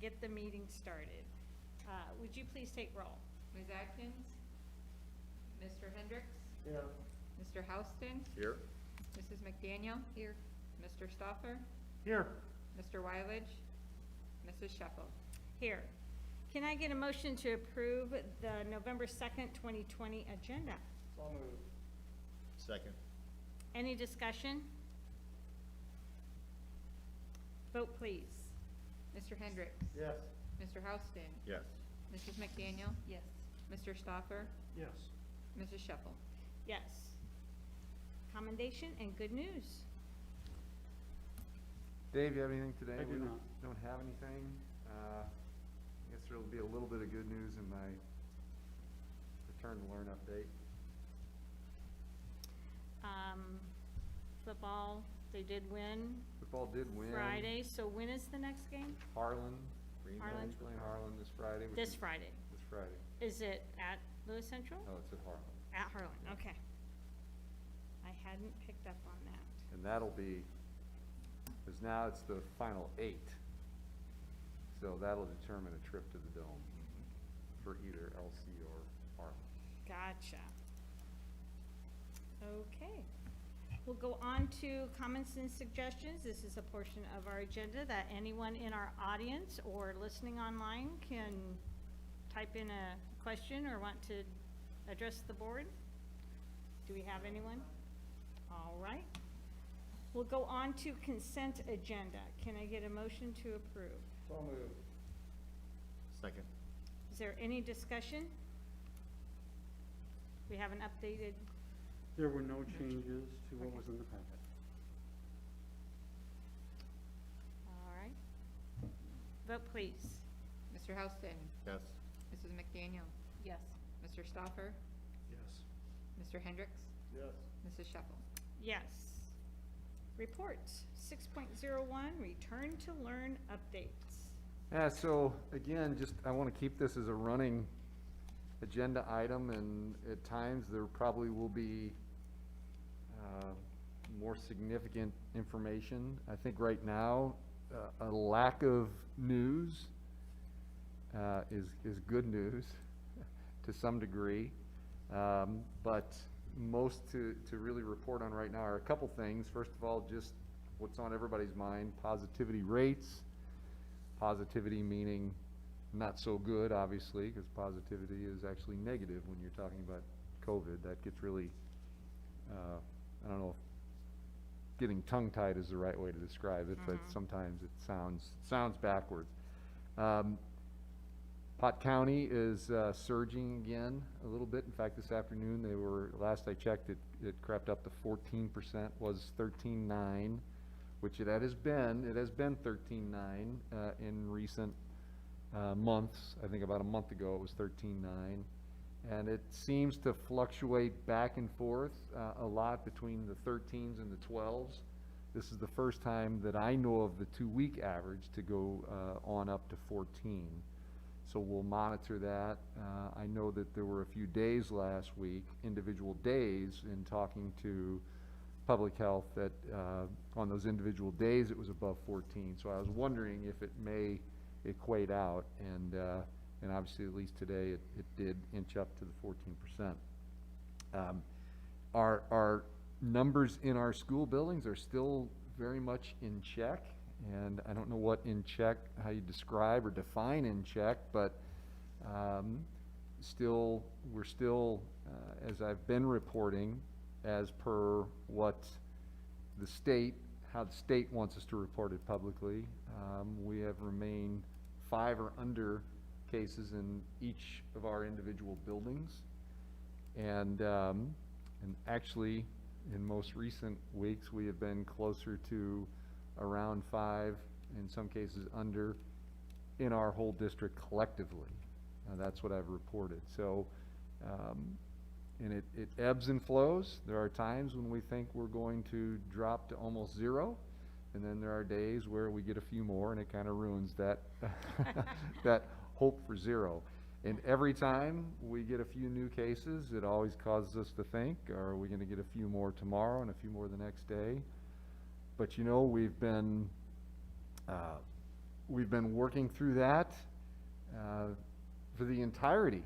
get the meeting started. Would you please take roll? Ms. Atkins? Mr. Hendricks? Here. Mr. Houston? Here. Mrs. McDaniel? Here. Mr. Stoffer? Here. Mr. Wyledge? Mrs. Sheffel? Here. Can I get a motion to approve the November 2nd, 2020 agenda? So moved. Second. Any discussion? Vote, please. Mr. Hendricks? Yes. Mr. Houston? Yes. Mrs. McDaniel? Yes. Mr. Stoffer? Yes. Mrs. Sheffel? Yes. Commendation and good news. Dave, you have anything today? I do We not. Don't have anything. I guess there'll be a little bit of good news in my return to learn update. Football, they did win Football did win. Friday, so when is the next game? Harlan. Harlan? Playing Harlan this Friday. which This is- Friday. This Friday. Is it at Lewis Central? Oh, it's at Harlan. At Harlan, okay. I hadn't picked up on that. And that'll be, because now it's the final 8. So that'll determine a trip to the Dome for either LC or Harlan. Gotcha. Okay. We'll go on to comments and suggestions. This is a portion of our agenda that anyone in our audience or listening online can type in a question or want to address the board. Do we have anyone? All right. We'll go on to consent agenda. Can I get a motion to approve? So moved. Second. Is there any discussion? We have an updated, There were no changes to what was in the packet. all right. Vote, please. Mr. Houston? Yes. Mrs. McDaniel? Yes. Mr. Stoffer? Yes. Mr. Hendricks? Yes. Mrs. Sheffel? Yes. Reports, 6.01, return to learn updates. Yeah, so again, just, I want to keep this as a running agenda item, and at times there probably will be more significant information. I think right now, a lack of news is good news to some degree. But most to really report on right now are a couple things. First of all, just what's on everybody's mind, positivity rates. Positivity meaning not so good, obviously, because positivity is actually negative when you're talking about COVID. That gets really, I don't know if getting tongue-tied is the right way to describe it, but sometimes it sounds backwards. Pot County is surging again a little bit. In fact, this afternoon they were, last I checked, it crept up to 14%, was 13.9, which it has been 13.9 in recent months. I think about a month ago it was 13.9, and it seems to fluctuate back and forth a lot between the 13s and the 12s. This is the first time that I know of the 2-week average to go on up to 14. So we'll monitor that. I know that there were a few days last week, individual days, in talking to public health that on those individual days it was above 14. So I was wondering if it may equate out, and obviously at least today it did inch up to the 14%. Our numbers in our school buildings are still very much in check, and I don't know what in check, how you describe or define in check, but we're still, as I've been reporting, as per what the state, how the state wants us to report it publicly, we have remained 5 or under cases in each of our individual buildings, and actually in most recent weeks we have been closer to around 5, in some cases under, in our whole district collectively. That's what I've reported. So and it ebbs and flows. There are times when we think we're going to drop to almost 0, and then there are days where we get a few more, and it kind of ruins that that hope for 0. And every time we get a few new cases, it always causes us to think, are we going to get a few more tomorrow and a few more the next day? But you know, we've been we've been working through that for the entirety.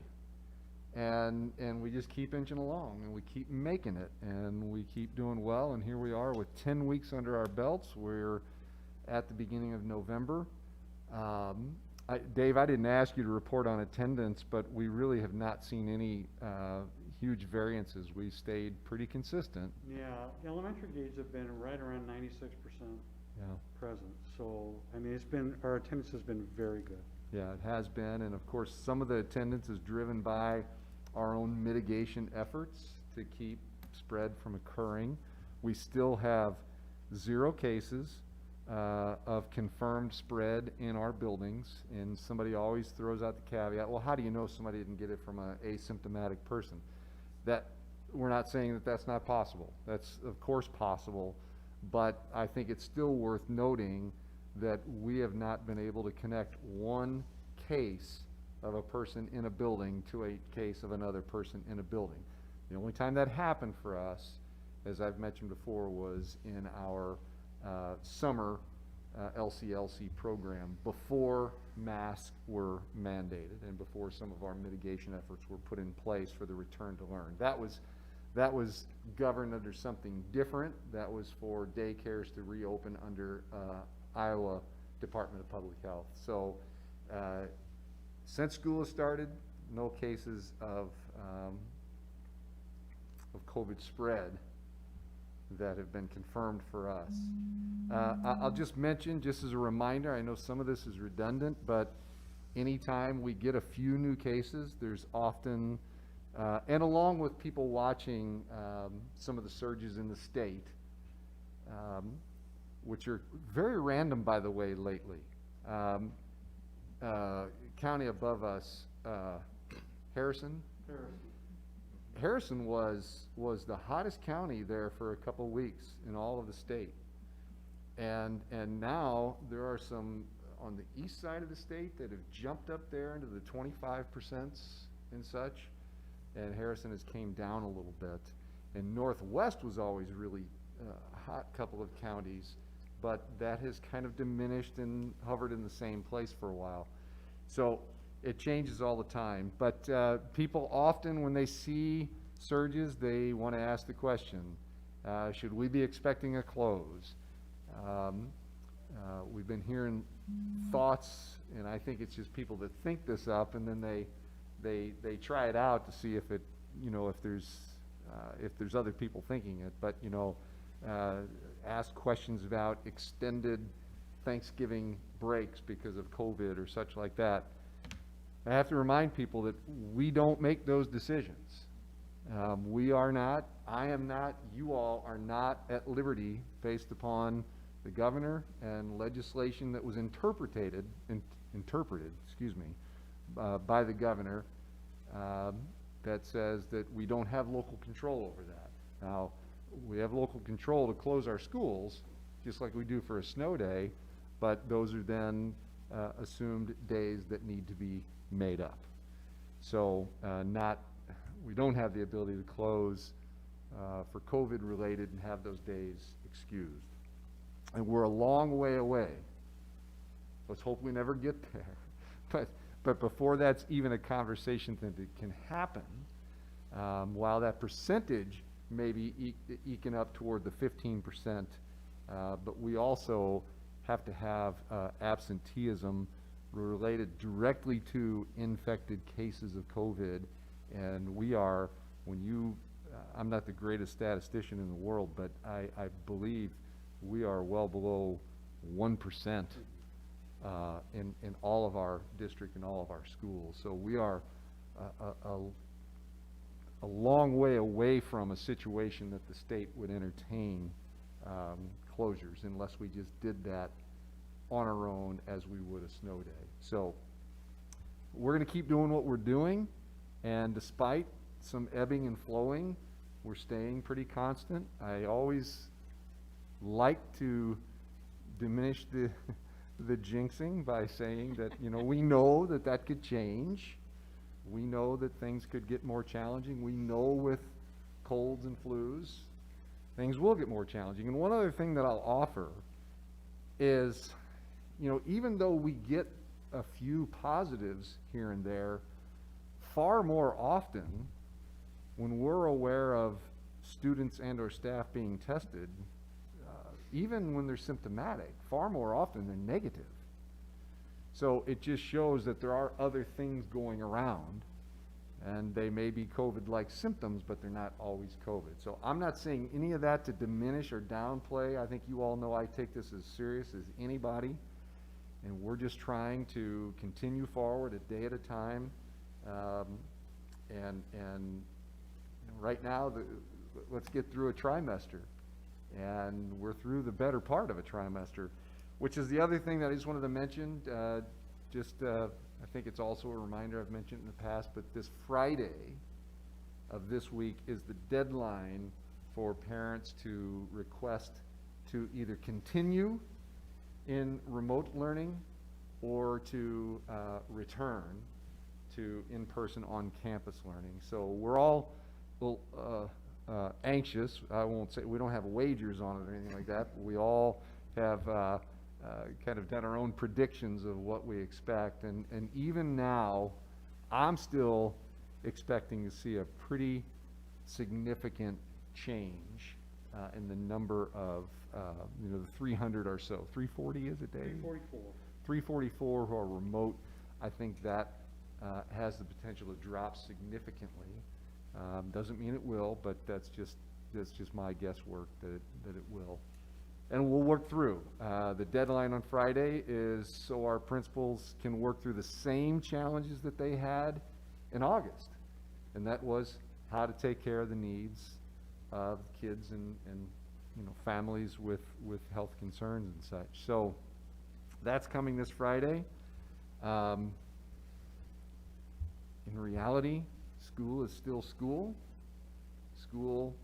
And we just keep inching along, and we keep making it, and we keep doing well, and here we are with 10 weeks under our belts. We're at the beginning of November. Dave, I didn't ask you to report on attendance, but we really have not seen any huge variances. We stayed pretty consistent. Yeah, elementary grades have been right around 96% Yeah. present. So, I mean, our attendance has been very good. Yeah, it has been, and of course, some of the attendance is driven by our own mitigation efforts to keep spread from occurring. We still have 0 cases of confirmed spread in our buildings, and somebody always throws out the caveat, well, how do you know somebody didn't get it from an asymptomatic person? That, we're not saying that that's not possible. That's of course possible, but I think it's still worth noting that we have not been able to connect one case of a person in a building to a case of another person in a building. The only time that happened for us, as I've mentioned before, was in our summer LCLC program before masks were mandated and before some of our mitigation efforts were put in place for the return to learn. That was governed under something different. That was for daycares to reopen under Iowa Department of Public Health. So since school has started, no cases of COVID spread that have been confirmed for us. I'll just mention, just as a reminder, I know some of this is redundant, but anytime we get a few new cases, there's often, and along with people watching some of the surges in the state, which are very random, by the way, lately. County above us, Harrison was the hottest county there for a couple weeks in all of the state. And now there are some on the east side of the state that have jumped up there into the 25% and such, and Harrison has came down a little bit. And Northwest was always really a hot couple of counties, but that has kind of diminished and hovered in the same place for a while. So it changes all the time, but people often, when they see surges, they want to ask the question, should we be expecting a close? We've been hearing thoughts, and I think it's just people that think this up, and then they try it out to see if it, if there's other people thinking it, but ask questions about extended Thanksgiving breaks because of COVID or such like that. I have to remind people that we don't make those decisions. We are not, I am not, you all are not at liberty, based upon the governor and legislation that was interpreted, by the governor, that says that we don't have local control over that. Now, we have local control to close our schools, just like we do for a snow day, but those are then assumed days that need to be made up. So we don't have the ability to close for COVID related and have those days excused. And we're a long way away. Let's hope we never get there. But before that's even a conversation that can happen, while that percentage may be eking up toward the 15%, but we also have to have absenteeism related directly to infected cases of COVID. And we are, I'm not the greatest statistician in the world, but I believe we are well below 1% in all of our district and all of our schools. So we are a long way away from a situation that the state would entertain closures, unless we just did that on our own as we would a snow day. So we're going to keep doing what we're doing, and despite some ebbing and flowing, we're staying pretty constant. I always like to diminish the jinxing by saying that, we know that could change. We know that things could get more challenging. We know with colds and flus, things will get more challenging. And one other thing that I'll offer is, you know, even though we get a few positives here and there, far more often, when we're aware of students and or staff being tested, even when they're symptomatic, far more often they're negative. So it just shows that there are other things going around, and they may be COVID-like symptoms, but they're not always COVID. So I'm not saying any of that to diminish or downplay. I think you all know I take this as serious as anybody, and we're just trying to continue forward a day at a time. And right now, let's get through a trimester, and we're through the better part of a trimester, which is the other thing that I just wanted to mention. I think it's also a reminder I've mentioned in the past, but this Friday of this week is the deadline for parents to request to either continue in remote learning or to return to in-person on-campus learning. So we're all anxious. I won't say, we don't have wagers on it or anything like that, but we all have kind of done our own predictions of what we expect. And even now, I'm still expecting to see a pretty significant change in the number of, the 300 or so. 340 is it, Dave? 344. 344 who are remote. I think that has the potential to drop significantly. Doesn't mean it will, but that's just my guesswork that it will. And we'll work through. The deadline on Friday is so our principals can work through the same challenges that they had in August. And that was how to take care of the needs of kids and families with health concerns and such. So that's coming this Friday. In reality, school is still school. School,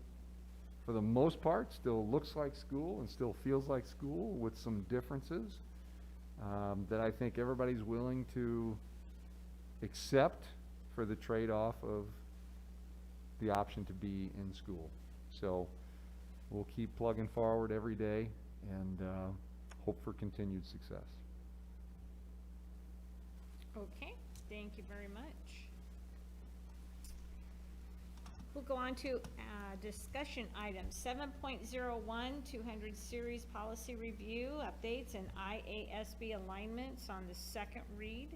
for the most part, still looks like school and still feels like school, with some differences that I think everybody's willing to accept for the trade-off of the option to be in school. So we'll keep plugging forward every day and hope for continued success. Okay, thank you very much. We'll go on to discussion items. 7.01, 200 series policy review, updates, and IASB alignments on the second read.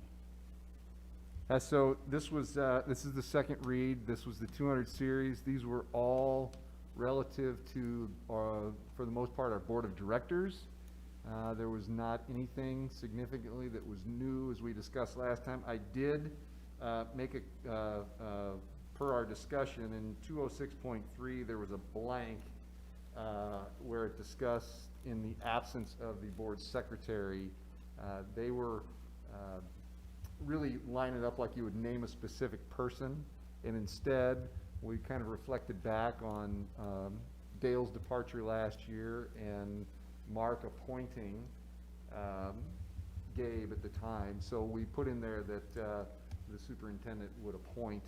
So this is the second read. This was the 200 series. These were all relative to, for the most part, our board of directors. There was not anything significantly that was new, as we discussed last time. I did make a per our discussion in 206.3, there was a blank where it discussed in the absence of the board secretary. They were really line it up like you would name a specific person, and instead we kind of reflected back on Dale's departure last year and Mark appointing Gabe at the time. So we put in there that the superintendent would appoint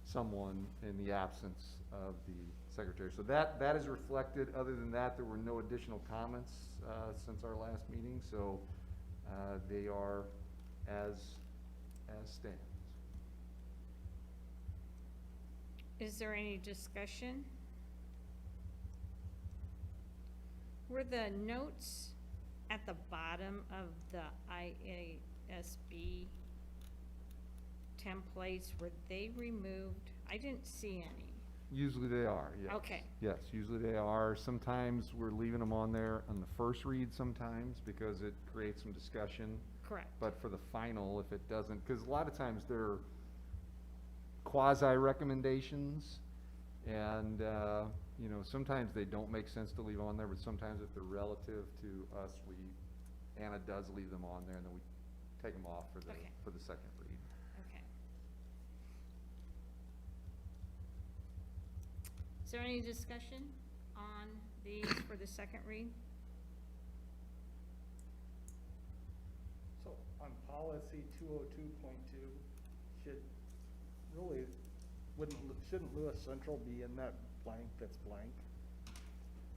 someone in the absence of the secretary. So that is reflected. Other than that, there were no additional comments since our last meeting, so they are as stands. Is there any discussion? Were the notes at the bottom of the IASB templates, were they removed? I didn't see any. Usually they are, yes. Okay. Yes, usually they are. Sometimes we're leaving them on there on the first read sometimes because it creates some discussion. Correct. But for the final, if it doesn't, because a lot of times they're quasi-recommendations, and sometimes they don't make sense to leave on there, but sometimes if they're relative to us, Anna does leave them on there, and then we take them off for the Okay. for the second read. Okay. Is there any discussion on these for the second read? So on policy 202.2, shouldn't Lewis Central be in that blank that's blank?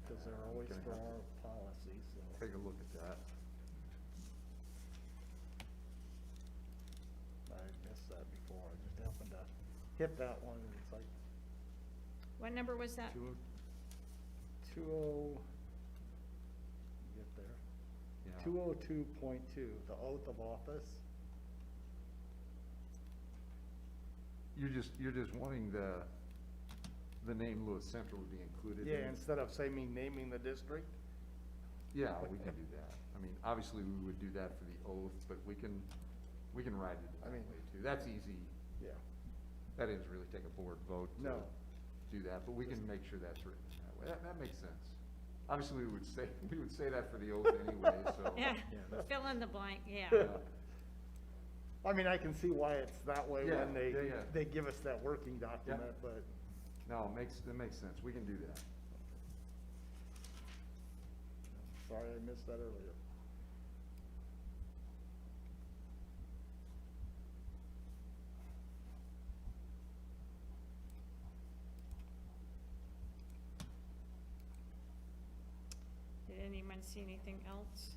Because they're always Okay. for our policy, so. Take a look at that. noticed that before. I just happened to hit that one and it's like What number was that? 20, get there, Yeah. 202.2, the oath of office. You're just wanting the name Lewis Central to be included in. Yeah, instead of say me naming the district. Yeah, we can do that. I mean, obviously, we would do that for the oath, but we can write it I that mean- way too. That's easy. Yeah. That is really take a board vote to No. do that, but we can make sure that's written that way. That makes sense. Obviously, we would say that for the oath anyway, so. Yeah, Yeah. fill in the blank, yeah. Yeah. I mean, I can see why it's that way Yeah, when they, yeah, yeah. they give us that working document, but No, it makes sense. We can do that. sorry I missed that earlier. Did anyone see anything else?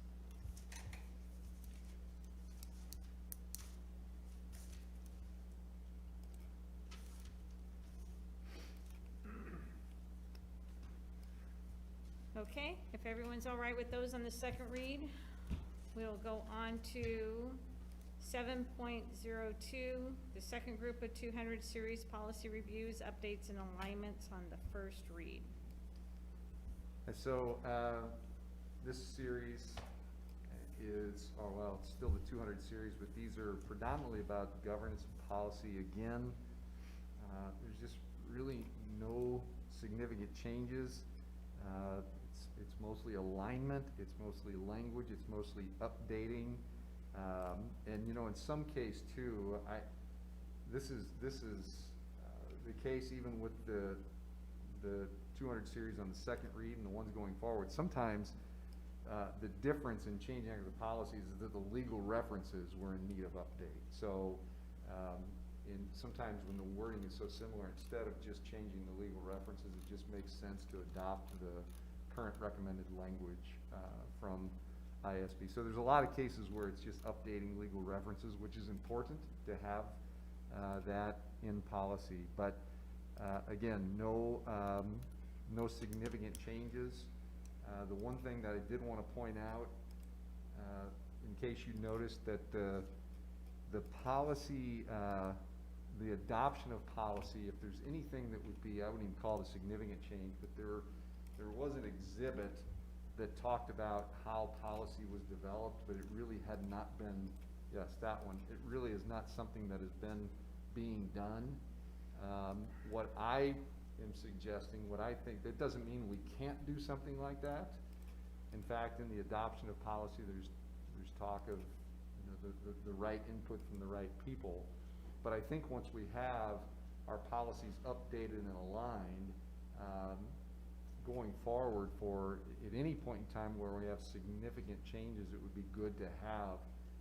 Okay, if everyone's all right with those on the second read, we'll go on to 7.02, the second group of 200 series policy reviews, updates and alignments on the first read. And so, this series is, well, it's still the 200 series, but these are predominantly about governance and policy again. There's just really no significant changes. It's mostly alignment, it's mostly language, it's mostly updating. And you know, in some case too, this is the case even with the 200 series on the second read and the ones going forward. Sometimes the difference in changing the policies is that the legal references were in need of update. So sometimes when the wording is so similar, instead of just changing the legal references, it just makes sense to adopt the current recommended language from ISB. So there's a lot of cases where it's just updating legal references, which is important to have that in policy. But again, no significant changes. The one thing that I did want to point out, in case you noticed that the policy, the adoption of policy, if there's anything that would be, I wouldn't even call it a significant change, but there was an exhibit that talked about how policy was developed, but it really had not been, yes, that one, it really is not something that has been being done. What I am suggesting, what I think, that doesn't mean we can't do something like that. In fact, in the adoption of policy, there's talk of, you know, the right input from the right people. But I think once we have our policies updated and aligned, going forward for, at any point in time where we have significant changes, it would be good to have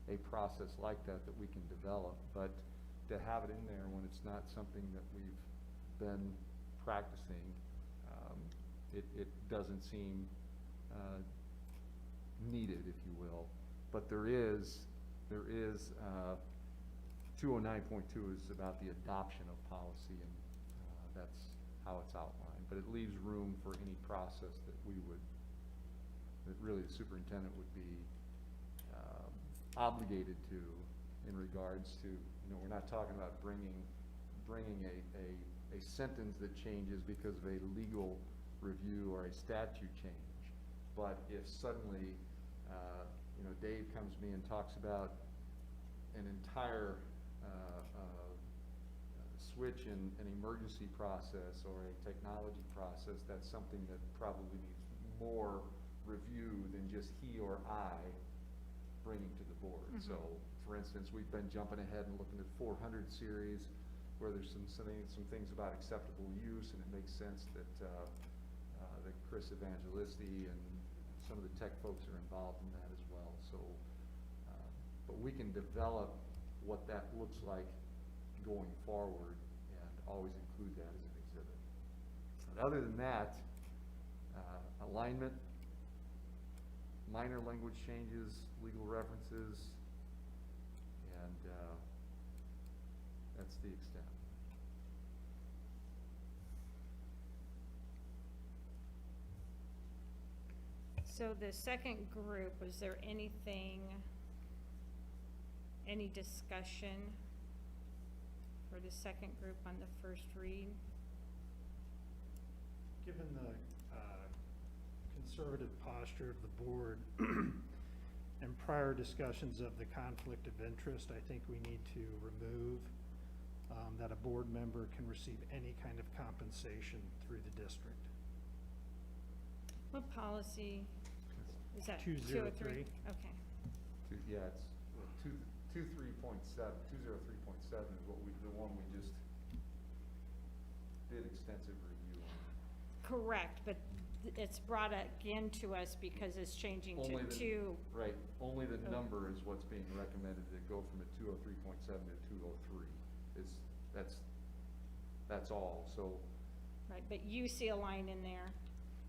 a process like that we can develop. But to have it in there when it's not something that we've been practicing, it doesn't seem needed, if you will. But there is 209.2 is about the adoption of policy, and that's how it's outlined. But it leaves room for any process that that really the superintendent would be obligated to in regards to, you know, we're not talking about bringing a sentence that changes because of a legal review or a statute change. But if suddenly, you know, Dave comes to me and talks about an entire switch in an emergency process or a technology process, that's something that probably needs more review than just he or I bringing to the board. Mhm. So, for instance, we've been jumping ahead and looking at 400 series where there's some things about acceptable use, and it makes sense that that Chris Evangelisti and some of the tech folks are involved in that as well. So, but we can develop what that looks like going forward and always include that as an exhibit. But other than that, alignment, minor language changes, legal references, and That's the extent. So the second group, was there anything, any discussion for the second group on the first read? Given the conservative posture of the board and prior discussions of the conflict of interest, I think we need to remove that a board member can receive any kind of compensation through the district. What policy is that? 203? 203. Okay. Yeah, it's, well, 203.7 is what we, the one we just did extensive review on. Correct, but it's brought again to us because it's changing Only to the- two. Right, only the Oh. number is what's being recommended to go from a 203.7 to 203. Is, that's all, so, Right, but you see a line in there.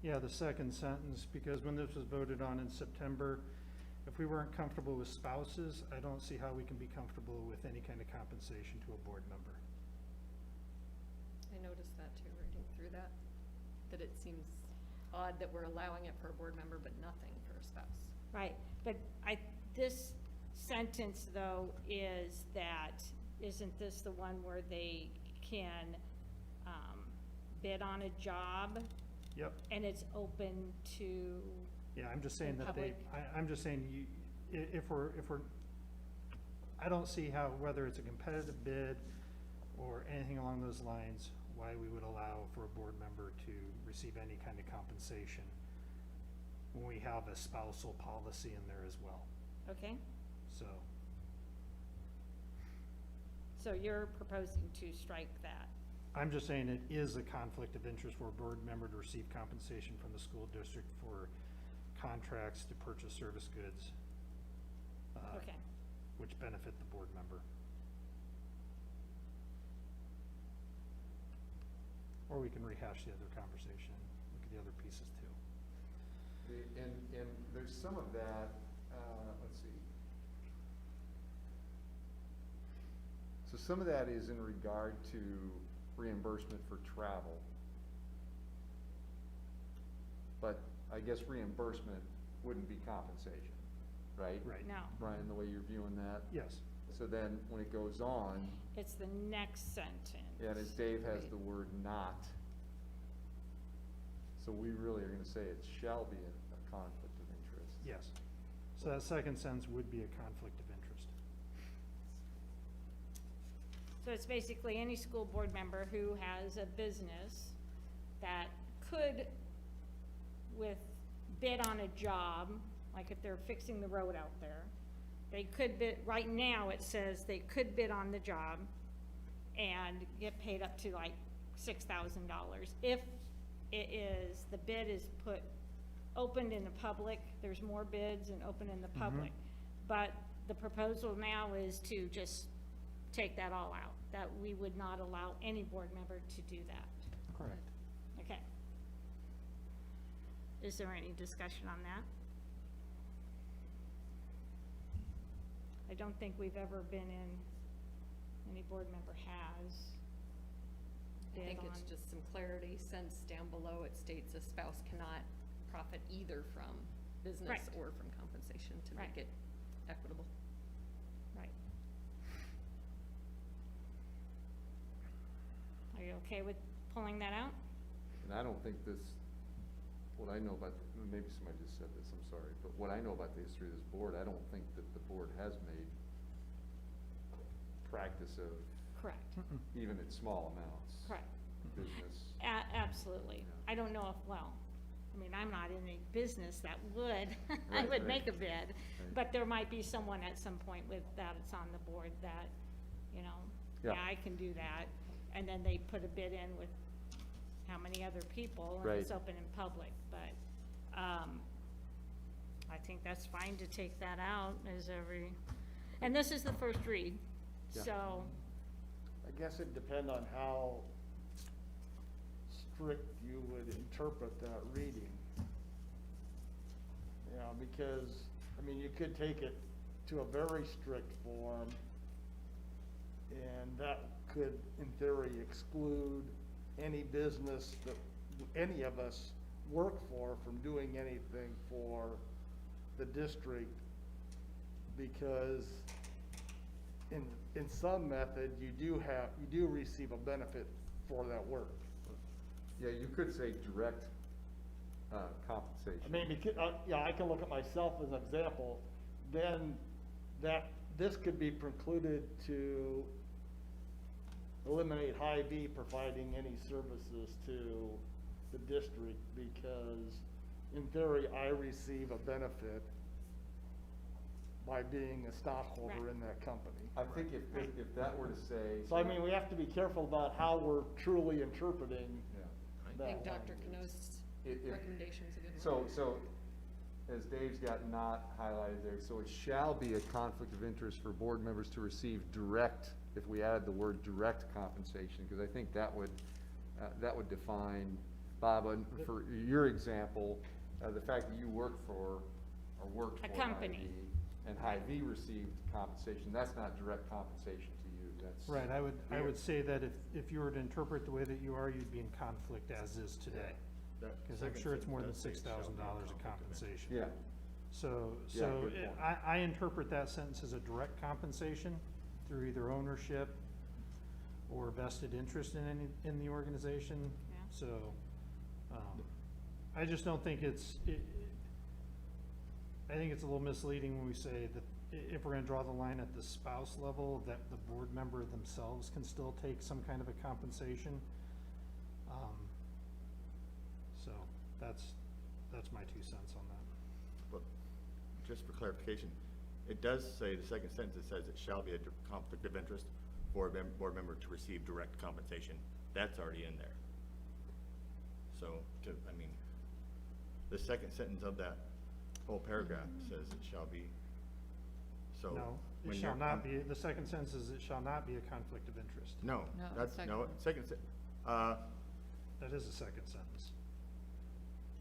Yeah, the second sentence, because when this was voted on in September, if we weren't comfortable with spouses, I don't see how we can be comfortable with any kind of compensation to a board member. I noticed that too, reading through that it seems odd that we're allowing it for a board member, but nothing for a spouse. Right, but this sentence though is that, isn't this the one where they can, bid on a job Yep. and it's open to, Yeah, I'm just saying In that they, public. I'm just saying you, if we're, I don't see how, whether it's a competitive bid or anything along those lines, why we would allow for a board member to receive any kind of compensation when we have a spousal policy in there as well, okay? so. So you're proposing to strike that. I'm just saying it is a conflict of interest for a board member to receive compensation from the school district for contracts to purchase service goods. Okay, Which benefit the board member. Or we can rehash the other conversation, look at the other pieces too. and there's some of that, let's see. So some of that is in regard to reimbursement for travel. But I guess reimbursement wouldn't be compensation, right? Right. no, Brian, the way you're viewing that? Yes, So then, when it goes on, it's the next sentence. and as Dave has Right. the word not, so we really are gonna say it shall be a conflict of interest. yes. So that second sentence would be a conflict of interest. So it's basically any school board member who has a business that could bid on a job, like if they're fixing the road out there, they could bid, right now it says they could bid on the job and get paid up to like $6,000. If it is, the bid is opened in the public, there's more bids and open in the public. But the proposal now is to just take that all out, that we would not allow any board member to do that. Correct. Okay. Is there any discussion on that? I don't think we've ever been in, any board member has I bid think on. it's just some clarity, since down below it states a spouse cannot profit either from business Right. or from compensation to Right. make it equitable. Right. Are you okay with pulling that out? And I don't think this, what I know about, maybe somebody just said this, I'm sorry, but what I know about the history of this board, I don't think that the board has made practice of, Correct, even at small amounts. correct. Business. Absolutely. Yeah. I don't know if, well, I mean, I'm not in a business that would, I Right, would right. make a bid. But there might be someone at some point with, that it's on the board that, you know, Yeah. yeah, I can do that. And then they put a bid in with how many other people, and it's Right. open in public. But, I think that's fine to take that out as and this is the first read. Yeah. So, I guess it'd depend on how strict you would interpret that reading. You know, because, I mean, you could take it to a very strict form, and that could, in theory, exclude any business that any of us work for from doing anything for the district, because in some method, you do receive a benefit for that work. Yeah, you could say direct, compensation. I mean, yeah, I can look at myself as an example, then this could be precluded to eliminate Hy-Vee providing any services to the district, because in theory, I receive a benefit by being a stockholder Right. in that company. I think if that were to say. So I mean, we have to be careful about how we're truly interpreting Yeah. I that think Dr. language. Cano's If- recommendation's a good one. So, as Dave's got not highlighted there, so it shall be a conflict of interest for board members to receive direct, if we added the word direct compensation, because I think that would define, Bob, and for your example, the fact that you work for, or worked for A company. Hy-Vee, and Hy-Vee received compensation, that's not direct compensation to you, that's. Right, I would say that if you were to interpret the way that you are, you'd be in conflict as is today. Because I'm sure it's more than $6,000 of compensation. Yeah, So, Yeah, good point. I interpret that sentence as a direct compensation through either ownership or vested interest in the organization. Yeah. So, I just don't think I think it's a little misleading when we say that if we're gonna draw the line at the spouse level, that the board member themselves can still take some kind of a compensation. So, that's my 2 cents on that. But just for clarification, it does say, the second sentence, it says it shall be a conflict of interest for a board member to receive direct compensation. That's already in there. So, the second sentence of that whole paragraph says it shall be, so. No, it when shall you're not on- be, the second sentence is it shall not be a conflict of interest. No, No, that's, second no, one. That is the second sentence.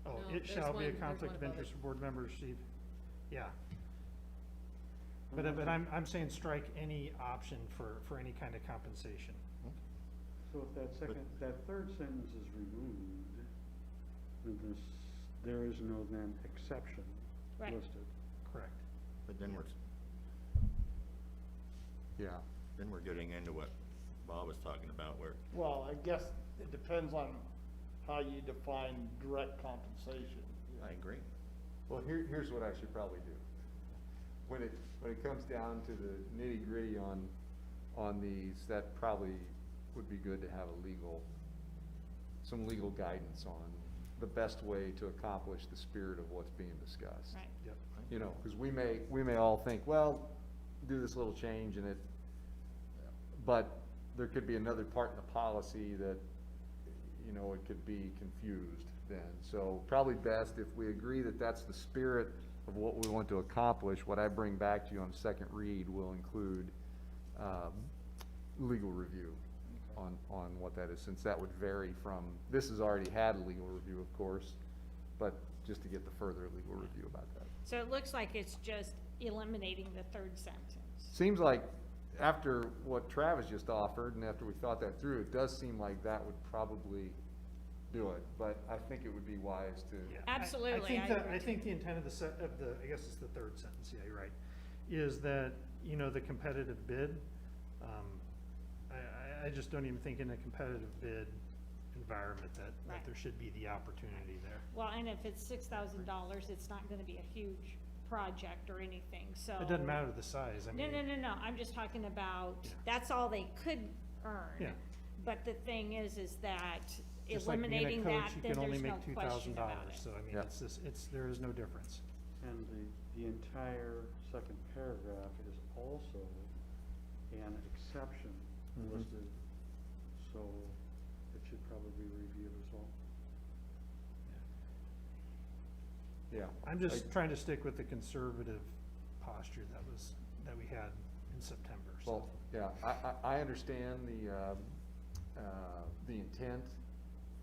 Oh, No, it there's shall be a one conflict of above interest it. for board members receive, yeah. But I'm saying strike any option for any kind of compensation. So if that third sentence is removed, then there is no then exception Right. listed. Correct. but then we're getting into what Bob was talking about, where Well, I guess it depends on how you define direct compensation. I agree. well, here's what I should probably do. When it comes down to the nitty gritty on these, that probably would be good to have some legal guidance on the best way to accomplish the spirit of what's being discussed. Right. Yep. You know, because we may all think, well, do this little change and but there could be another part in the policy that, you know, it could be confused then. So probably best if we agree that that's the spirit of what we want to accomplish, what I bring back to you on second read will include, legal review on what that is, since that would vary from, this has already had a legal review, of course, but just to get the further legal review about that. So it looks like it's just eliminating the third sentence. Seems like after what Travis just offered, and after we thought that through, it does seem like that would probably do it, but I think it would be wise to. Yeah. Absolutely, I I agree think the intent of I guess it's the third sentence, yeah, you're right, is that, you know, the competitive bid, I just don't even think in a competitive bid environment that Right. there should be the opportunity there. Well, and if it's $6,000, it's not gonna be a huge project or anything, so. It doesn't matter the size, I mean. No, I'm just talking about, Yeah. that's all they could earn. Yeah. But the thing is that Just like being a eliminating coach, that, you then can only there's no make question about $2,000, it. so I mean, Yeah. there is no difference. And the entire second paragraph is also an exception Mhm. listed, so it should probably be reviewed as well. Yeah. I'm just trying to stick with the conservative posture that we had in September, so. Well, yeah, I understand the intent.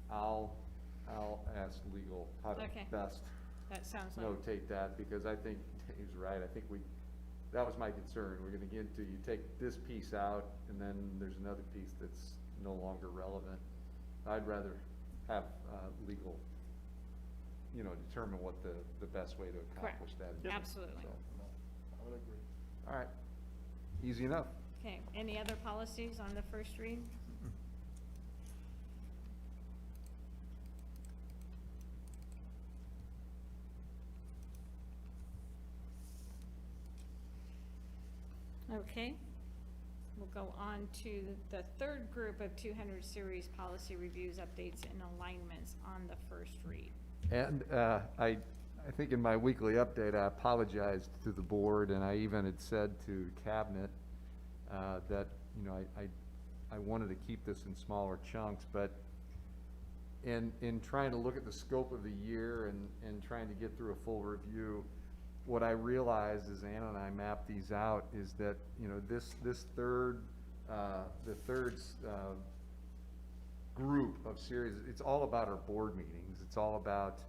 I'll ask legal how to Okay. best That sounds like, notate that, because I think Dave's right. I think that was my concern. We're gonna get into, you take this piece out, and then there's another piece that's no longer relevant. I'd rather have, legal, determine what the best way to accomplish that is. Absolutely. So, I would agree. all right, easy enough. Okay, any other policies on the first read? Okay, we'll go on to the third group of 200 series policy reviews, updates, and alignments on the first read. And I think in my weekly update, I apologized to the board, and I even had said to Cabinet that, I wanted to keep this in smaller chunks, but in trying to look at the scope of the year and trying to get through a full review, what I realized as Anna and I mapped these out is that, this third, the third group of series, it's all about our board meetings. It's all about,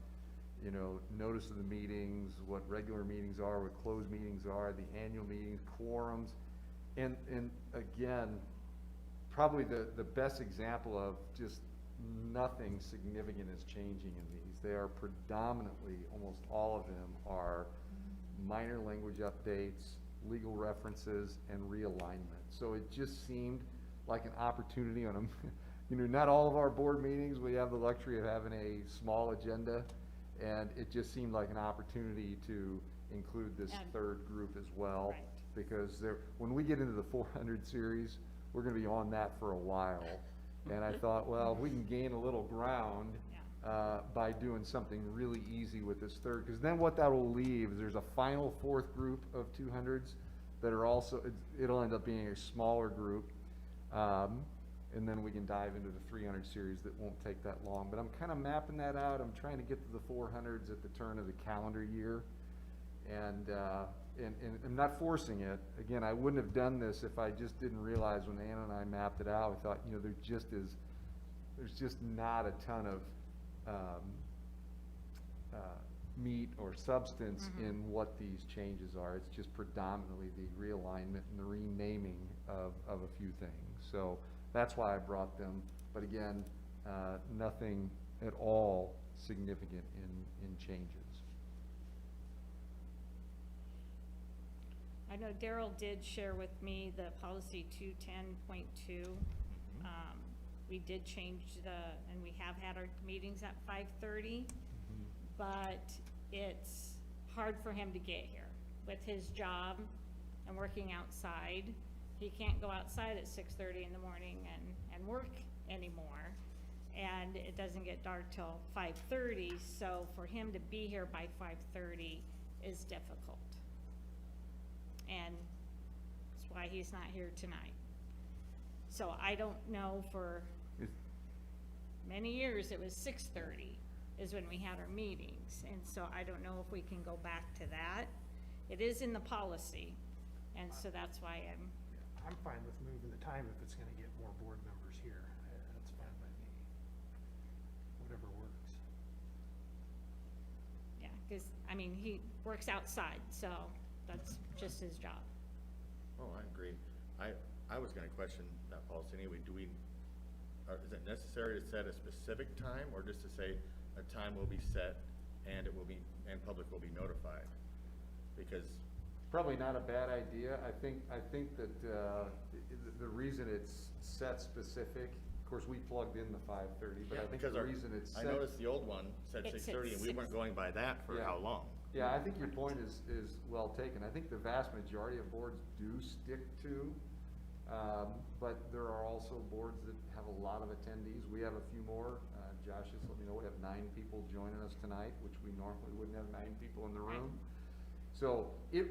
notice of the meetings, what regular meetings are, what closed meetings are, the annual meetings, quorums. And again, probably the best example of just nothing significant is changing in these. They are predominantly, almost all of them are minor language updates, legal references, and realignment. So it just seemed like an opportunity on a, not all of our board meetings, we have the luxury of having a small agenda, and it just seemed like an opportunity to include this And- third group as well. Right. Because when we get into the 400 series, we're gonna be on that for a while. And I thought, well, if we can gain a little ground, Yeah. by doing something really easy with this third, because then what that will leave is there's a final fourth group of 200s that are also, it'll end up being a smaller group. And then we can dive into the 300 series that won't take that long. But I'm kind of mapping that out. I'm trying to get to the 400s at the turn of the calendar year. And I'm not forcing it. Again, I wouldn't have done this if I just didn't realize when Anna and I mapped it out, I thought, there's just not a ton of meat or substance in what these changes are. It's just predominantly the realignment and the renaming of a few things. So that's why I brought them. But again, nothing at all significant in changes. I know Daryl did share with me the policy 210.2. We did change and we have had our meetings at 5:30, but it's hard for him to get here with his job and working outside. He can't go outside at 6:30 in the morning and work anymore. And it doesn't get dark till 5:30, so for him to be here by 5:30 is difficult. And that's why he's not here tonight. So I don't know, for many years, it was 6:30 is when we had our meetings. And so I don't know if we can go back to that. It is in the policy, and so that's why I'm fine with moving the time if it's gonna get more board members here. That's fine by me. Whatever works. yeah, because, he works outside, so that's just his job. Oh, I agree. I was gonna question that policy anyway. Is it necessary to set a specific time, or just to say a time will be set and public will be notified? Because, Probably not a bad idea. I think that the reason it's set specific, of course, we plugged in the 5:30, but yeah, I think because the reason it's I set. noticed the old one said It said 6:30, and we weren't 6. going by that for Yeah. how long? Yeah, I think your point is well taken. I think the vast majority of boards do stick to, but there are also boards that have a lot of attendees. We have a few more. Josh just let me know, we have 9 people joining us tonight, which we normally wouldn't have 9 people in the room. So it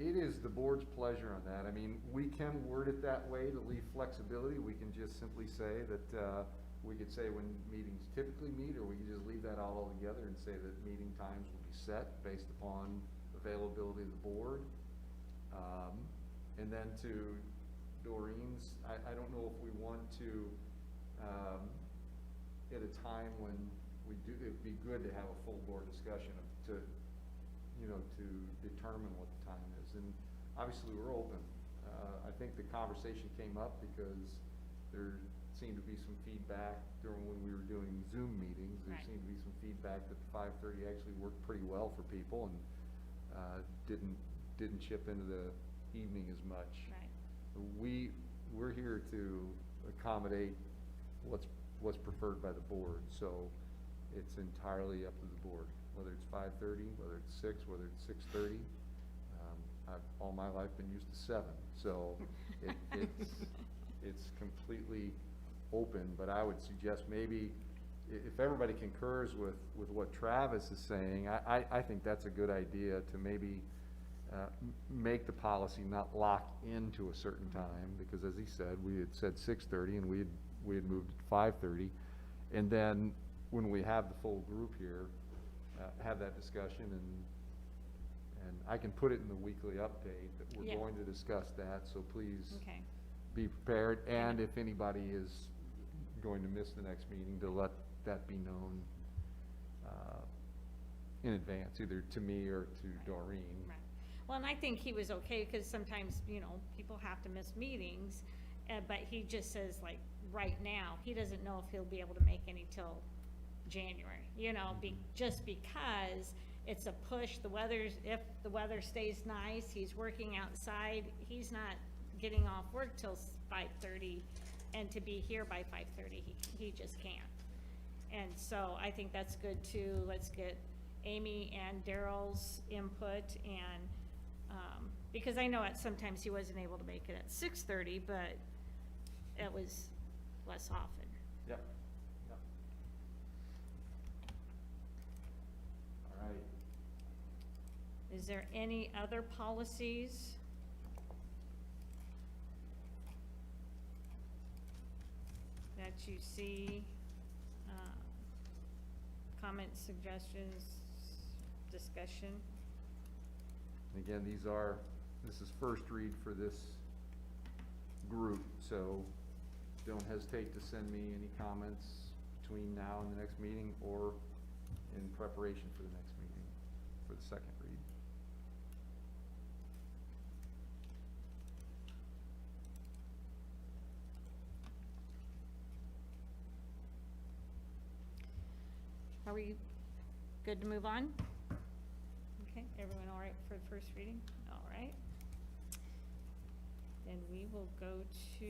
is the board's pleasure on that. We can word it that way to leave flexibility. We can just simply say that, we could say when meetings typically meet, or we could just leave that out altogether and say that meeting times will be set based upon availability of the board. And then to Doreen's, I don't know if we want to, at a time when we do, it'd be good to have a full board discussion to determine what the time is. And obviously, we're open. I think the conversation came up because there seemed to be some feedback during when we were doing Zoom meetings. There Right. seemed to be some feedback that the 5:30 actually worked pretty well for people and, didn't chip into the evening as much. Right. We're here to accommodate what's preferred by the board, so it's entirely up to the board, whether it's 5:30, whether it's 6, whether it's 6:30. I've all my life been used to 7, so it's completely open, but I would suggest maybe if everybody concurs with what Travis is saying, I think that's a good idea to maybe make the policy not lock into a certain time, because as he said, we had said 6:30 and we had moved it to 5:30. And then when we have the full group here, have that discussion and I can put it in the weekly update that we're Yeah. going to discuss that, so please Okay. be prepared. And if anybody is going to miss the next meeting, to let that be known in advance, either to me or to Doreen. Right. Well, and I think he was okay, because sometimes, people have to miss meetings, but he just says, like, right now, he doesn't know if he'll be able to make any till January, just because it's a push, if the weather stays nice, he's working outside, he's not getting off work till 5:30, and to be here by 5:30, he just can't. And so I think that's good too. Let's get Amy and Daryl's input, and, because I know sometimes he wasn't able to make it at 6:30, but it was less often. Yep. Yep. All right. Is there any other policies? That you see, comments, suggestions, discussion? And again, this is first read for this group, so don't hesitate to send me any comments between now and the next meeting or in preparation for the next meeting for the second read. Are we good to move on? Okay, everyone all right for the first reading? All right. Then we will go to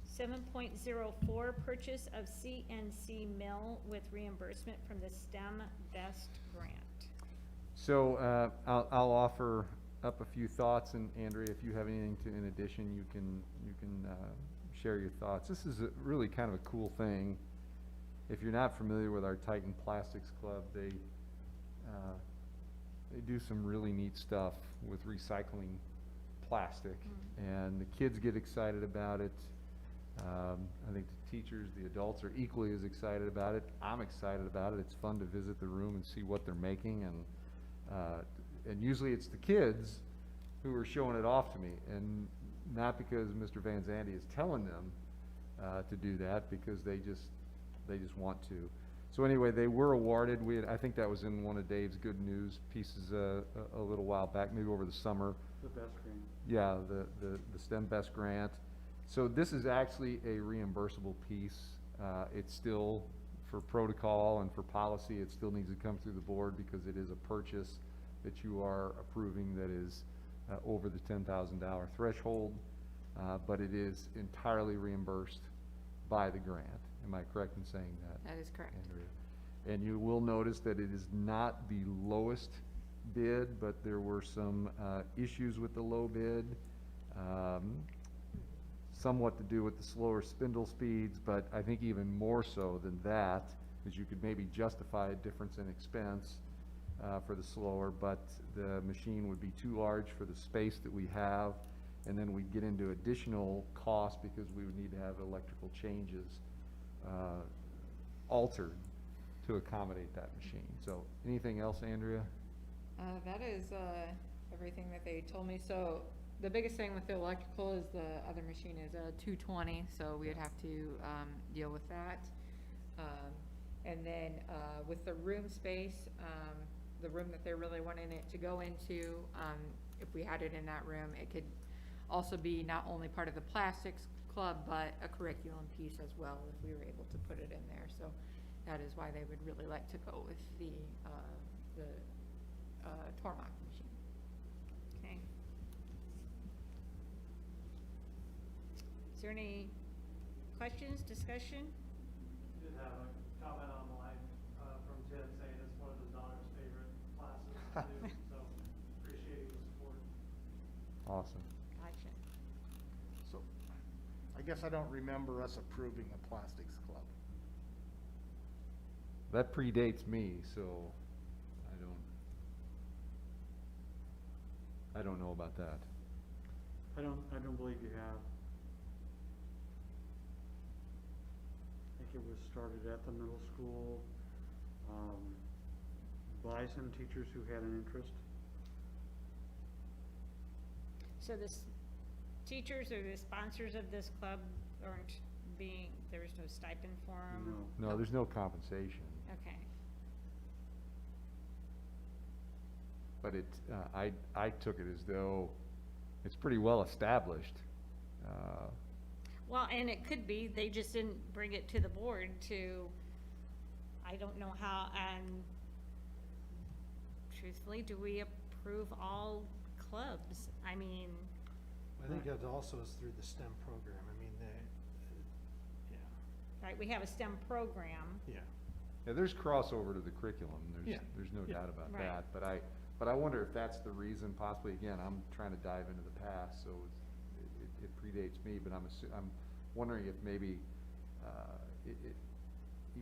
7.04, purchase of CNC mill with reimbursement from the STEM Best Grant. So I'll offer up a few thoughts, and Andrea, if you have anything in addition, you can share your thoughts. This is really kind of a cool thing. If you're not familiar with our Titan Plastics Club, they do some really neat stuff with recycling plastic, and the kids get excited about it. I think the teachers, the adults are equally as excited about it. I'm excited about it. It's fun to visit the room and see what they're making, and usually it's the kids who are showing it off to me, and not because Mr. Van Zandt is telling them to do that, because they just want to. So anyway, they were awarded. I think that was in one of Dave's good news pieces a little while back, maybe over the summer. The best grant. Yeah, the STEM Best Grant. So this is actually a reimbursable piece. It's still, for protocol and for policy, it still needs to come through the board because it is a purchase that you are approving that is over the $10,000 threshold, but it is entirely reimbursed by the grant. Am I correct in saying that? That is correct. Andrea? And you will notice that it is not the lowest bid, but there were some issues with the low bid, somewhat to do with the slower spindle speeds, but I think even more so than that, is you could maybe justify a difference in expense for the slower, but the machine would be too large for the space that we have, and then we'd get into additional costs because we would need to have electrical changes altered to accommodate that machine. So anything else, Andrea? That is, everything that they told me. So the biggest thing with the electrical is the other machine is a 220, so we would have to, deal with that. And then, with the room space, the room that they're really wanting it to go into. If we had it in that room, it could also be not only part of the plastics club, but a curriculum piece as well, if we were able to put it in there. So that is why they would really like to go with the Tormach machine. Okay. Is there any questions, discussion? Did have a comment online, from Ted saying it's one of his daughter's favorite classes to do, so appreciating the support. Awesome. Gotcha. So, I guess I don't remember us approving a plastics club. That predates me, so I don't know about that. I don't believe you have. I think it was started at the middle school, by some teachers who had an interest. So the teachers or the sponsors of this club aren't being, there was no stipend for them? No. No, there's no compensation, Okay. but it, I took it as though it's pretty well established. Well, and it could be, they just didn't bring it to the board to, I don't know how, and truthfully, do we approve all clubs? I mean, I think it also is through the STEM program. I mean, right, we have a STEM program. yeah. Yeah, there's crossover to the curriculum, Yeah, there's no yeah. doubt about Right. that, but I wonder if that's the reason, possibly, again, I'm trying to dive into the past, so it predates me, but I'm wondering if maybe, it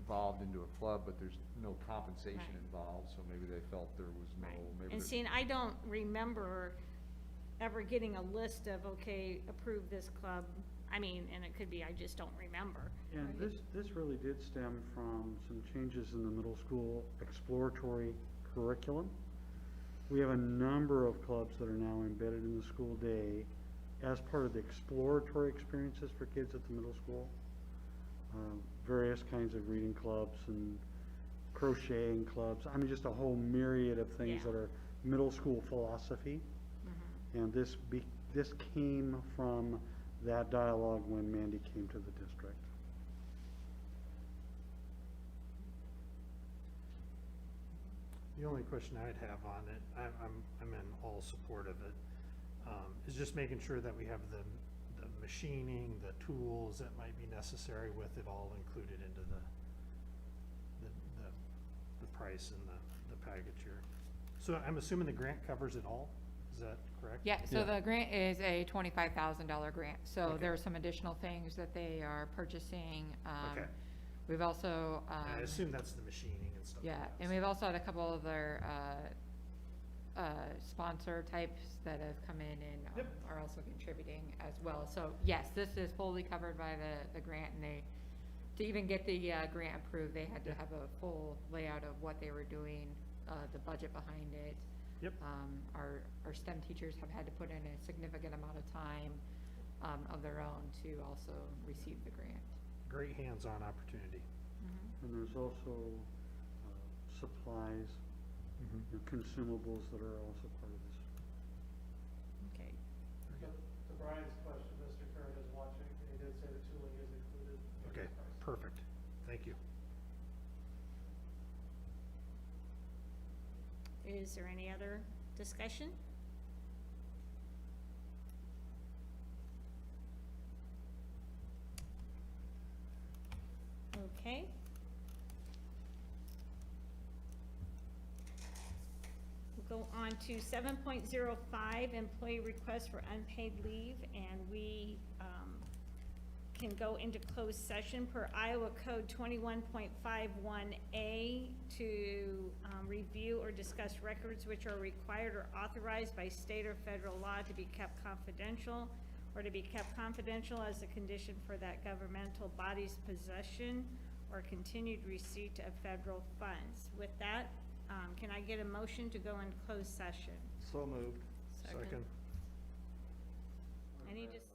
evolved into a club, but there's no compensation Right. involved, so maybe they felt there was no, Right. maybe. And there- seeing, I don't remember ever getting a list of, okay, approve this club. I mean, and it could be, I just don't remember. And this really did stem from some changes in the middle school exploratory curriculum. We have a number of clubs that are now embedded in the school day as part of the exploratory experiences for kids at the middle school. Various kinds of reading clubs and crocheting clubs. I mean, just a whole myriad of things Yeah. that are middle school philosophy. Mhm. And this came from that dialogue when Mandy came to the district. The only question I'd have on it, I'm in all support of it, is just making sure that we have the machining, the tools that might be necessary with it all included into the price and the package here. So I'm assuming the grant covers it all, is that correct? Yeah, so Yeah. the grant is a $25,000 grant, so Okay. there are some additional things that they are purchasing. Okay. We've also, I assume that's the machining and stuff like yeah, that. and we've also had a couple other, sponsor types that have come in and Yep. are also contributing as well. So yes, this is fully covered by the grant, and to even get the, grant approved, they had to Yeah. have a full layout of what they were doing, the budget behind it. Yep. Our STEM teachers have had to put in a significant amount of time, of their own to also receive the grant. Great hands-on opportunity. And there's also supplies, Mhm. consumables that are also part of this. Okay. To Brian's question, Mr. Kern is watching, and he did say the tooling is included. in the Okay, price. perfect. Thank you. Is there any other discussion? Okay. We'll go on to 7.05, employee request for unpaid leave, and we can go into closed session per Iowa Code 21.51A to review or discuss records which are required or authorized by state or federal law to be kept confidential, or to be kept confidential as a condition for that governmental body's possession or continued receipt of federal funds. With that, can I get a motion to go in closed session? So moved. Second. Any just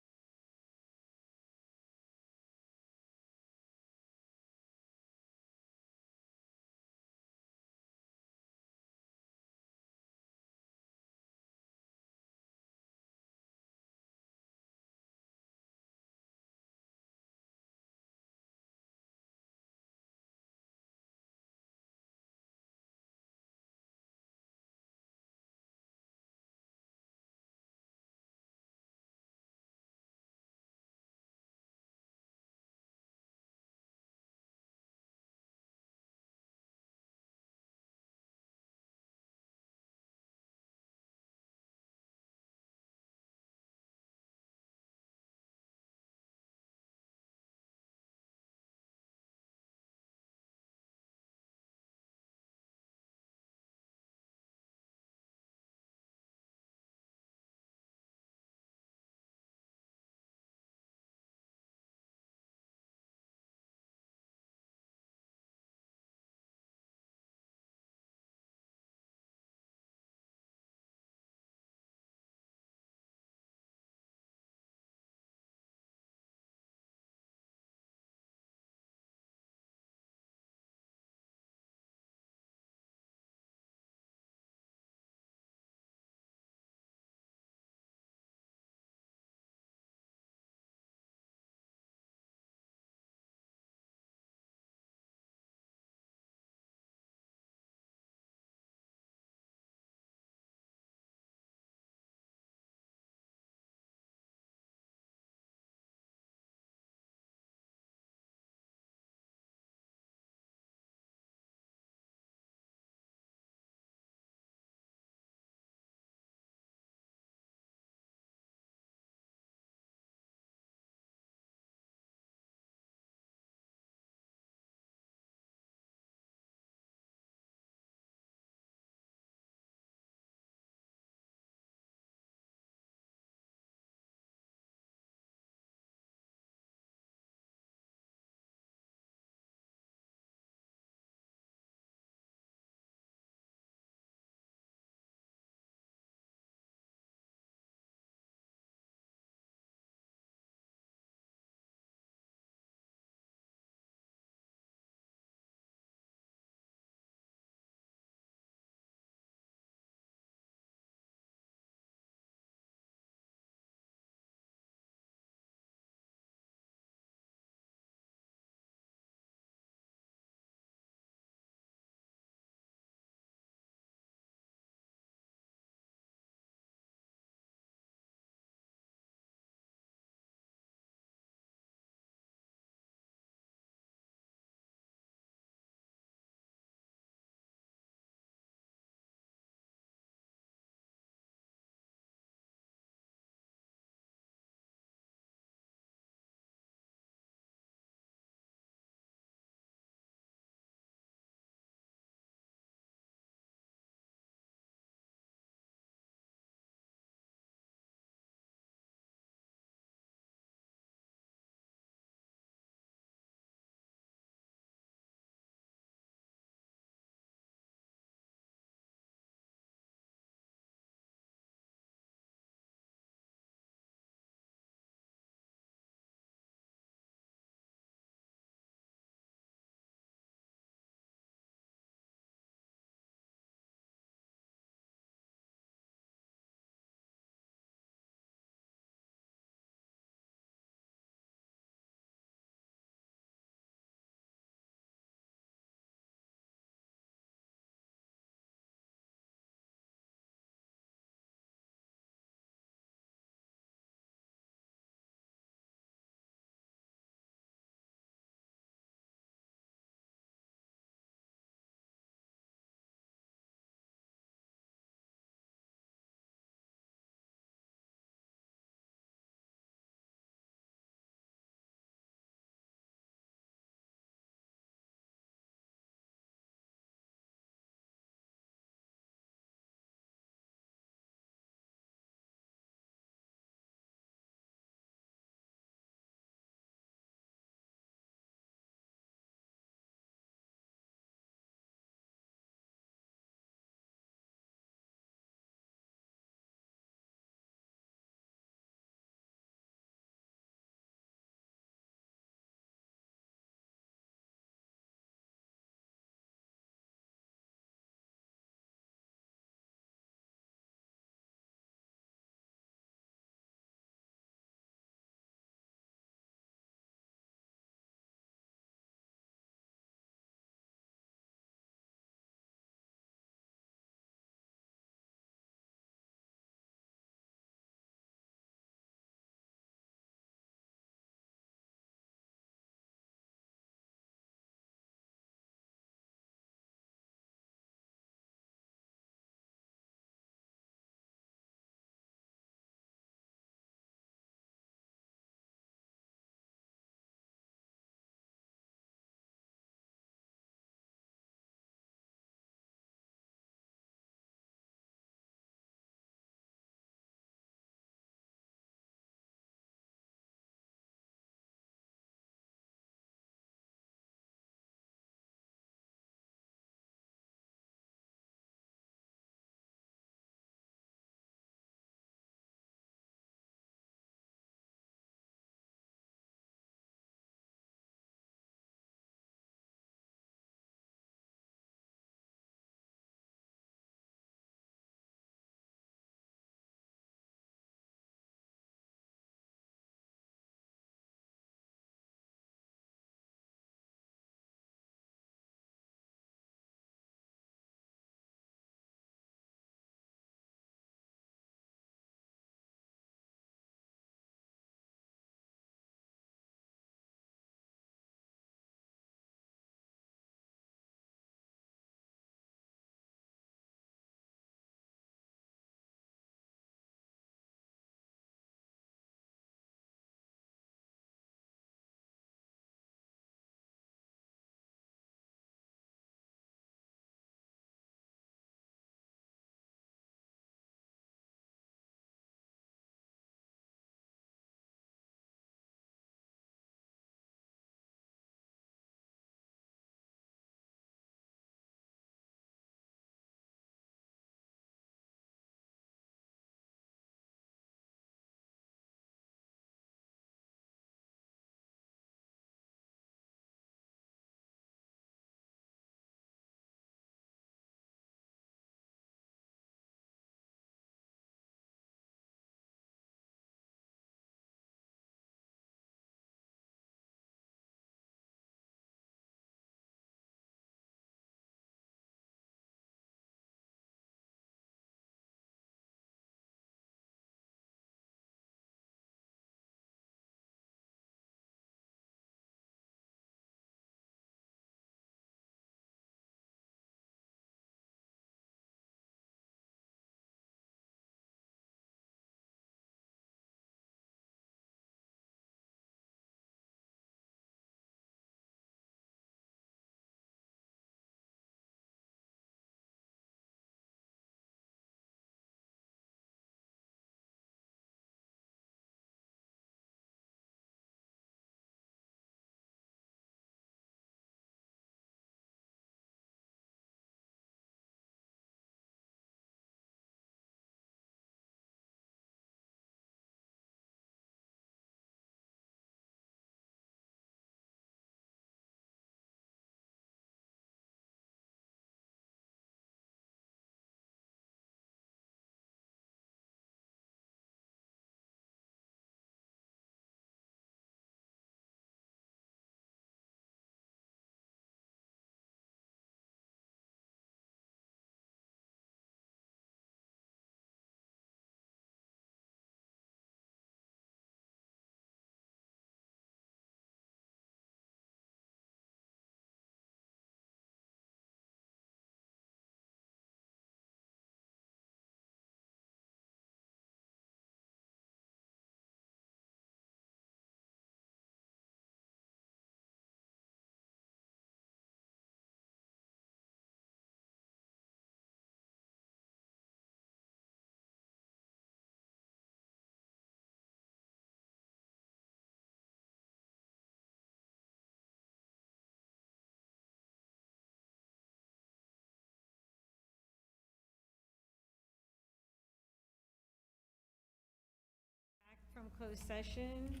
closed session.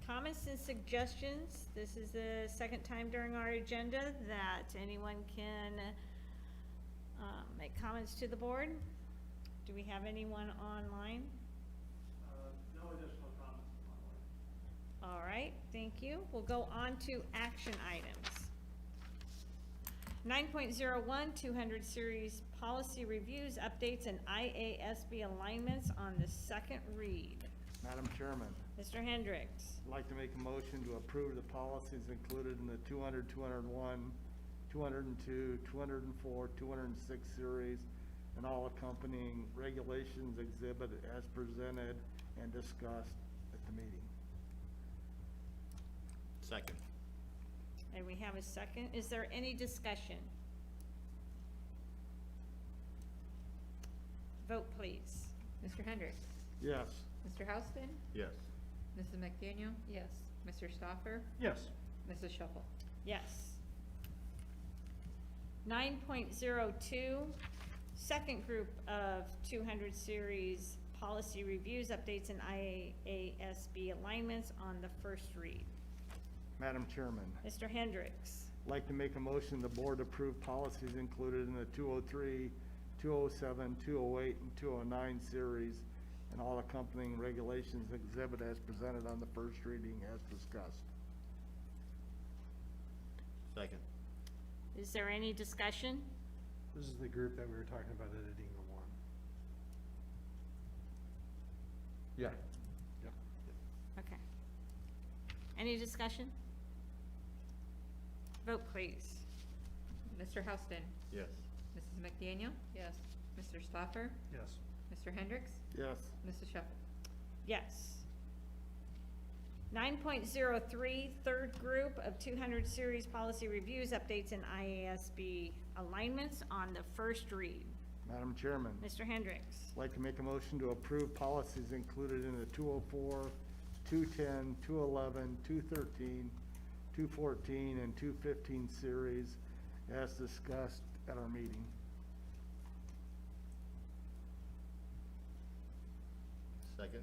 Comments and suggestions. This is the second time during our agenda that anyone can make comments to the board. Do we have anyone online? No additional comments on my way. All right, thank you. We'll go on to action items. 9.01, 200 series policy reviews, updates, and IASB alignments on the second read. Madam Chairman, Mr. Hendricks. I'd like to make a motion to approve the policies included in the 200, 201, 202, 204, 206 series, and all accompanying regulations exhibit as presented and discussed at the meeting. Second. And we have a second. Is there any discussion? Vote, please. Mr. Hendricks? Yes. Mr. Houston? Yes. Mrs. McDaniel? Yes. Mr. Stoffer? Yes. Mrs. Shuffle? Yes. 9.02, second group of 200 series policy reviews, updates, and IASB alignments on the first read. Madam Chairman, Mr. Hendricks. I'd like to make a motion the board approve policies included in the 203, 207, 208, and 209 series, and all accompanying regulations exhibit as presented on the first reading as discussed. Second. Is there any discussion? This is the group that we were talking about editing the one. Yeah. Yep. Okay. Any discussion? Vote, please. Mr. Houston? Yes. Mrs. McDaniel? Yes. Mr. Stoffer? Yes. Mr. Hendricks? Yes. Mrs. Shuffle? Yes. 9.03, third group of 200 series policy reviews, updates, and IASB alignments on the first read. Madam Chairman, Mr. Hendricks. I'd like to make a motion to approve policies included in the 204, 210, 211, 213, 214, and 215 series as discussed at our meeting. Second.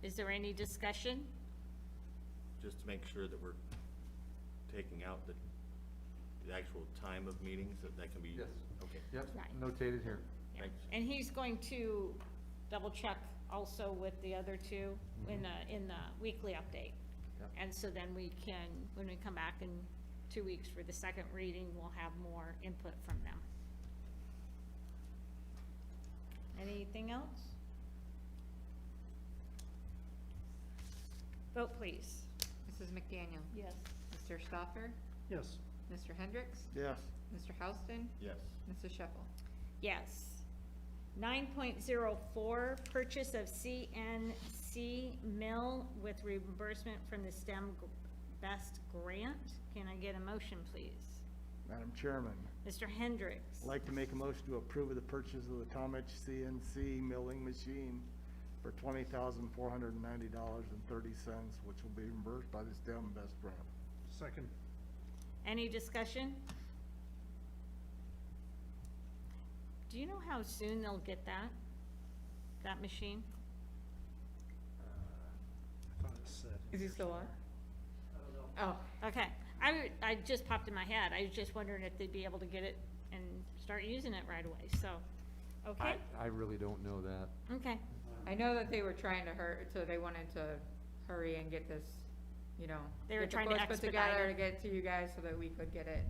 Is there any discussion? Just to make sure that we're taking out the actual time of meetings, that can be. Yes. Okay. Yep, Right. notated here. Yeah. Thanks. And he's going to double check also with the other two in the weekly update. Yep. And so then we can, when we come back in 2 weeks for the second reading, we'll have more input from them. Anything else? Vote, please. Mrs. McDaniel? Yes. Mr. Stoffer? Yes. Mr. Hendricks? Yes. Mr. Houston? Yes. Mrs. Shuffle? Yes. 9.04, purchase of CNC mill with reimbursement from the STEM Best Grant. Can I get a motion, please? Madam Chairman, Mr. Hendricks. I'd like to make a motion to approve of the purchase of the Tomich CNC milling machine for $20,490.30, which will be reimbursed by the STEM Best Grant. Second. Any discussion? Do you know how soon they'll get that machine? I thought it said. Is he still on? I don't know. Oh, okay. I just popped in my head. I was just wondering if they'd be able to get it and start using it right away, so, okay? I really don't know that. Okay, I know that they were trying to so they wanted to hurry and get this, you know. They were get the trying to quotes put expedite together it. to get to you guys so that we could get it,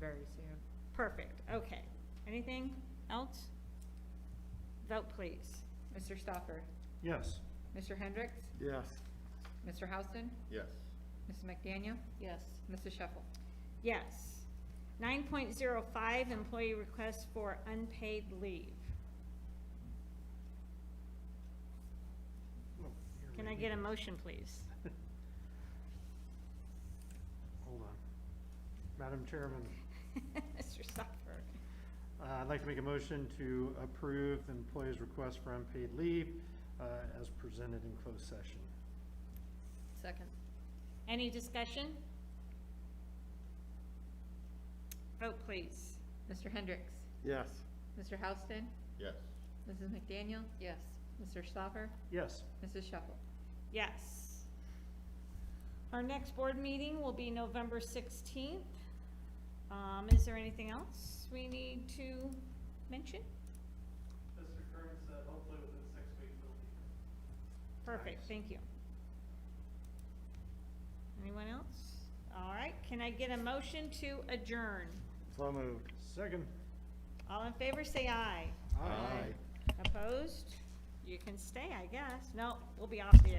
very soon. perfect, okay. Anything else? Vote, please. Mr. Stoffer? Yes. Mr. Hendricks? Yes. Mr. Houston? Yes. Mrs. McDaniel? Yes. Mrs. Shuffle? Yes. 9.05, employee request for unpaid leave. Oh, you're Can I making get a it. motion, please? Hold on. Madam Chairman, Mr. Stoffer. I'd like to make a motion to approve the employee's request for unpaid leave as presented in closed session. Second. Any discussion? Vote, please. Mr. Hendricks? Yes. Mr. Houston? Yes. Mrs. McDaniel? Yes. Mr. Stopper? Yes. Mrs. Shuffle? Yes. Our next board meeting will be November 16th. Is there anything else we need to mention? Mr. Kern said hopefully within 6 weeks it'll be here. Perfect, thank you. Anyone else? All right, can I get a motion to adjourn? So moved. Second. All in favor, say aye. Aye. Opposed? You can stay, I guess. No, we'll be off the